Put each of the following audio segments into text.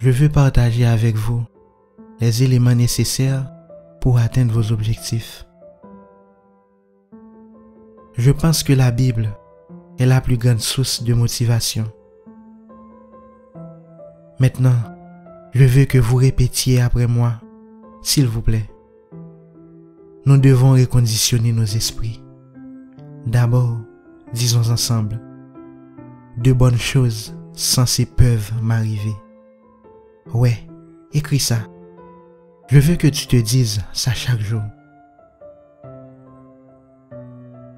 je veux partager avec vous les éléments nécessaires pour atteindre vos objectifs. Je pense que la Bible est la plus grande source de motivation. Maintenant, je veux que vous répétiez après moi, s'il vous plaît. Nous devons reconditionner nos esprits. D'abord, disons ensemble, de bonnes choses censées peuvent m'arriver. Ouais, écris ça. Je veux que tu te dises ça chaque jour.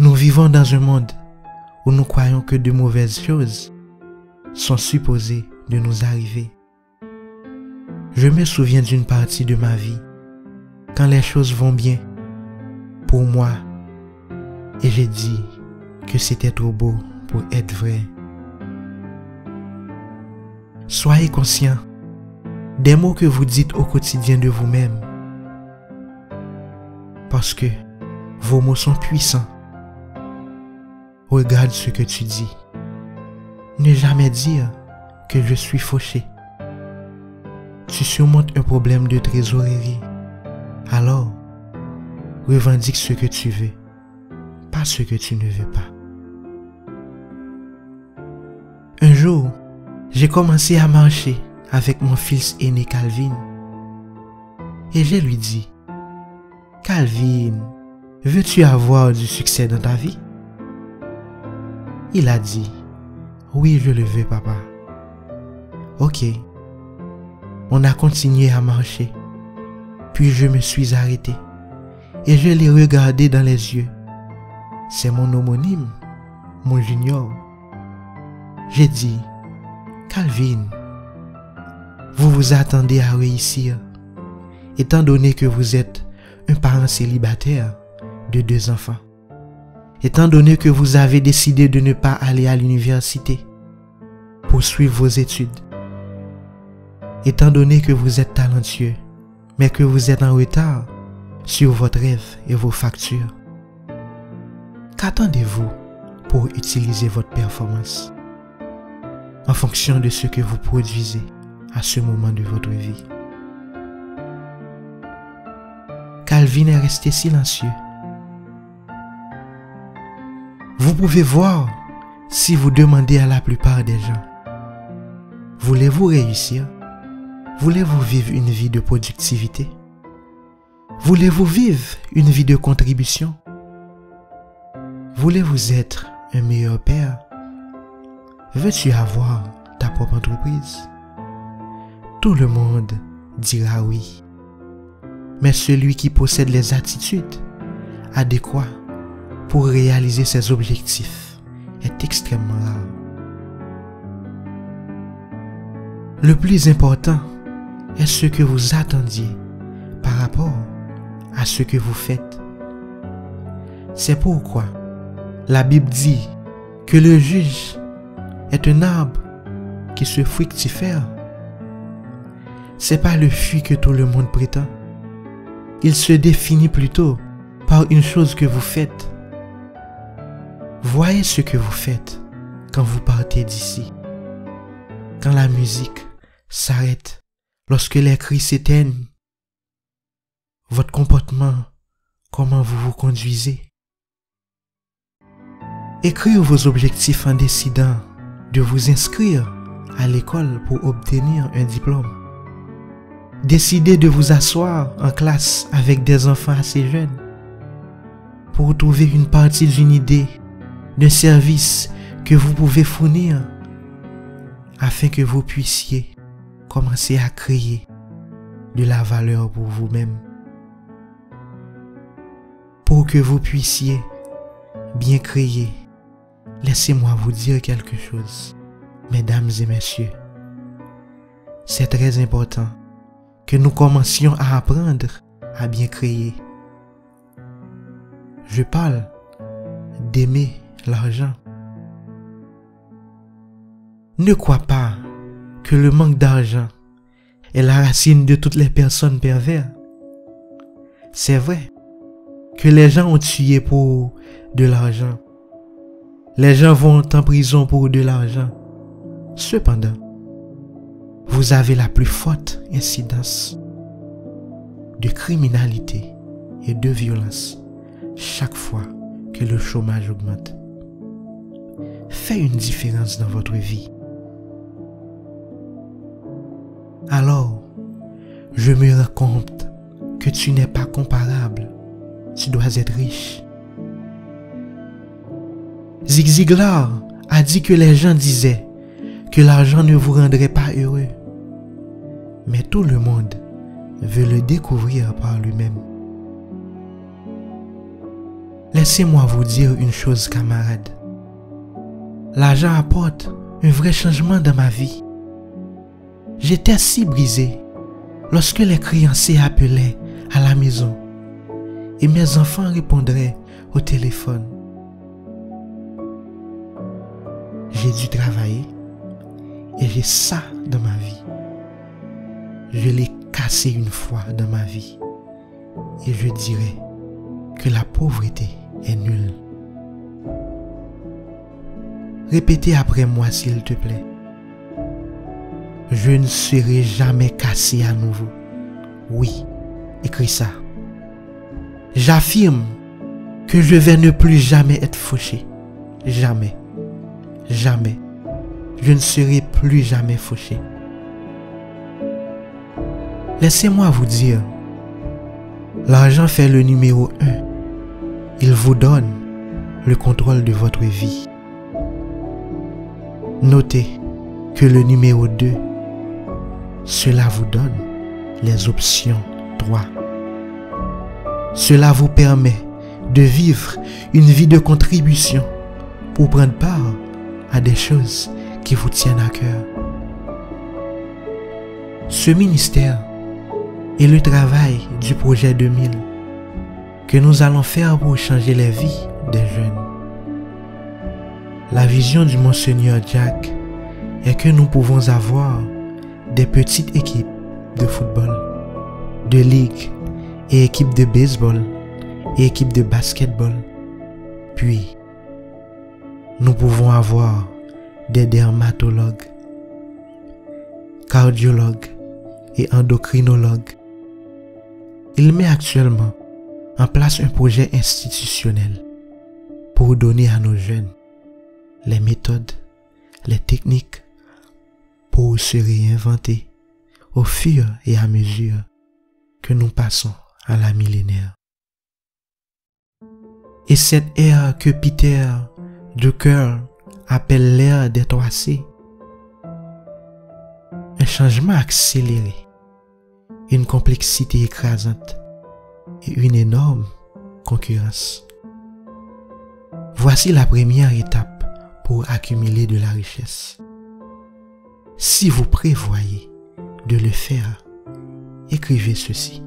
Nous vivons dans un monde où nous croyons que de mauvaises choses sont supposées de nous arriver. Je me souviens d'une partie de ma vie, quand les choses vont bien pour moi, et j'ai dit que c'était trop beau pour être vrai. Soyez conscients des mots que vous dites au quotidien de vous-même, parce que vos mots sont puissants. Regarde ce que tu dis. Ne jamais dire que je suis fauché. Tu surmontes un problème de trésorerie. Alors, revendique ce que tu veux, pas ce que tu ne veux pas. Un jour, j'ai commencé à marcher avec mon fils aîné Calvin. Et je lui dis, Calvin, veux-tu avoir du succès dans ta vie? Il a dit, oui, je le veux, papa. Ok. On a continué à marcher. Puis je me suis arrêté. Et je l'ai regardé dans les yeux. C'est mon homonyme, mon junior. J'ai dit, Calvin, vous vous attendez à réussir, étant donné que vous êtes un parent célibataire de 2 enfants. Étant donné que vous avez décidé de ne pas aller à l'université, poursuivre vos études. Étant donné que vous êtes talentueux, mais que vous êtes en retard sur votre rêve et vos factures. Qu'attendez-vous pour utiliser votre performance en fonction de ce que vous produisez à ce moment de votre vie? Calvin est resté silencieux. Vous pouvez voir si vous demandez à la plupart des gens, voulez-vous réussir? Voulez-vous vivre une vie de productivité? Voulez-vous vivre une vie de contribution? Voulez-vous être un meilleur père? Veux-tu avoir ta propre entreprise? Tout le monde dira oui. Mais celui qui possède les attitudes adéquates pour réaliser ses objectifs est extrêmement rare. Le plus important est ce que vous attendiez par rapport à ce que vous faites. C'est pourquoi la Bible dit que le juge est un arbre qui se fructifère. C'est pas le fruit que tout le monde prétend. Il se définit plutôt par une chose que vous faites. Voyez ce que vous faites quand vous partez d'ici. Quand la musique s'arrête, lorsque les cris s'éteignent. Votre comportement, comment vous vous conduisez. Écrivez vos objectifs en décidant de vous inscrire à l'école pour obtenir un diplôme. Décidez de vous asseoir en classe avec des enfants assez jeunes pour trouver une partie d'une idée, d'un service que vous pouvez fournir afin que vous puissiez commencer à créer de la valeur pour vous-même. Pour que vous puissiez bien créer, laissez-moi vous dire quelque chose, mesdames et messieurs. C'est très important que nous commencions à apprendre à bien créer. Je parle d'aimer l'argent. Ne crois pas que le manque d'argent est la racine de toutes les personnes perverses. C'est vrai que les gens ont tué pour de l'argent. Les gens vont en prison pour de l'argent. Cependant, vous avez la plus forte incidence de criminalité et de violence chaque fois que le chômage augmente. Fais une différence dans votre vie. Alors, je me rends compte que tu n'es pas comparable. Tu dois être riche. Zig Ziglar a dit que les gens disaient que l'argent ne vous rendrait pas heureux. Mais tout le monde veut le découvrir par lui-même. Laissez-moi vous dire une chose, camarade. L'argent apporte un vrai changement dans ma vie. J'étais si brisé lorsque les créanciers appelaient à la maison et mes enfants répondraient au téléphone. J'ai dû travailler et j'ai ça dans ma vie. Je l'ai cassé une fois dans ma vie et je dirais que la pauvreté est nulle. Répétez après moi s'il te plaît. Je ne serai jamais cassé à nouveau. Oui, écris ça. J'affirme que je vais ne plus jamais être fauché. Jamais. Jamais. Je ne serai plus jamais fauché. Laissez-moi vous dire, l'argent fait le numéro 1. Il vous donne le contrôle de votre vie. Notez que le numéro 2, cela vous donne les options 3. Cela vous permet de vivre une vie de contribution pour prendre part à des choses qui vous tiennent à cœur. Ce ministère est le travail du projet 2000 que nous allons faire pour changer les vies des jeunes. La vision du Monseigneur Jack est que nous pouvons avoir des petites équipes de football, de ligue et équipes de baseball et équipes de basketball. Puis, nous pouvons avoir des dermatologues, cardiologues et endocrinologues. Il met actuellement en place un projet institutionnel pour donner à nos jeunes les méthodes, les techniques pour se réinventer au fur et à mesure que nous passons à la millénaire. Et cette ère que Peter Drucker appelle l'ère des 3C, un changement accéléré, une complexité écrasante et une énorme concurrence. Voici la première étape pour accumuler de la richesse. Si vous prévoyez de le faire, écrivez ceci.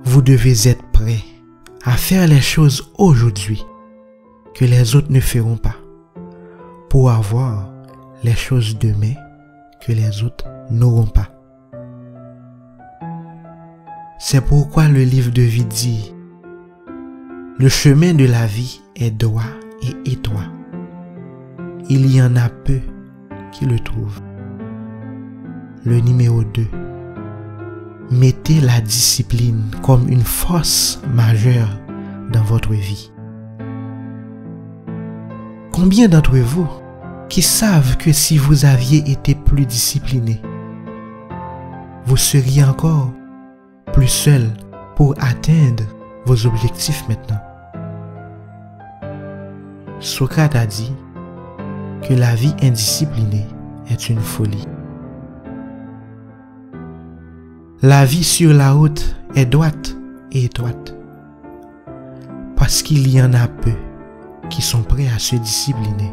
Vous devez être prêt à faire les choses aujourd'hui que les autres ne feront pas, pour avoir les choses demain que les autres n'auront pas. C'est pourquoi le livre de vie dit: le chemin de la vie est droit et étroit. Il y en a peu qui le trouvent. Le numéro 2. Mettez la discipline comme une force majeure dans votre vie. Combien d'entre vous qui savent que si vous aviez été plus discipliné, vous seriez encore plus seul pour atteindre vos objectifs maintenant? Socrate a dit que la vie indisciplinée est une folie. La vie sur la route est droite et étroite parce qu'il y en a peu qui sont prêts à se discipliner.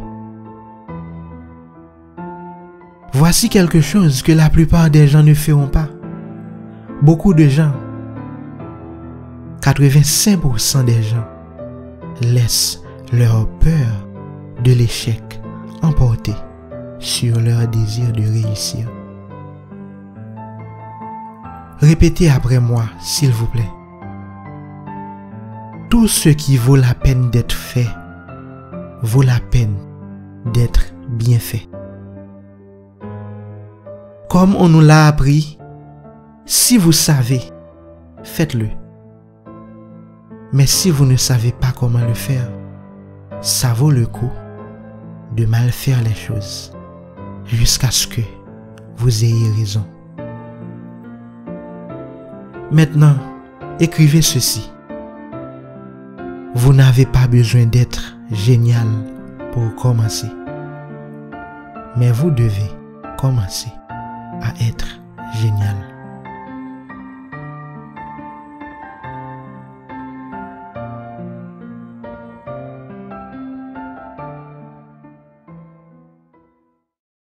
Voici quelque chose que la plupart des gens ne feront pas. Beaucoup de gens, 85% des gens, laissent leur peur de l'échec emporter sur leur désir de réussir. Répétez après moi, s'il vous plaît. Tout ce qui vaut la peine d'être fait vaut la peine d'être bien fait. Comme on nous l'a appris, si vous savez, faites-le. Mais si vous ne savez pas comment le faire, ça vaut le coup de mal faire les choses jusqu'à ce que vous ayez raison. Maintenant, écrivez ceci. Vous n'avez pas besoin d'être génial pour commencer, mais vous devez commencer à être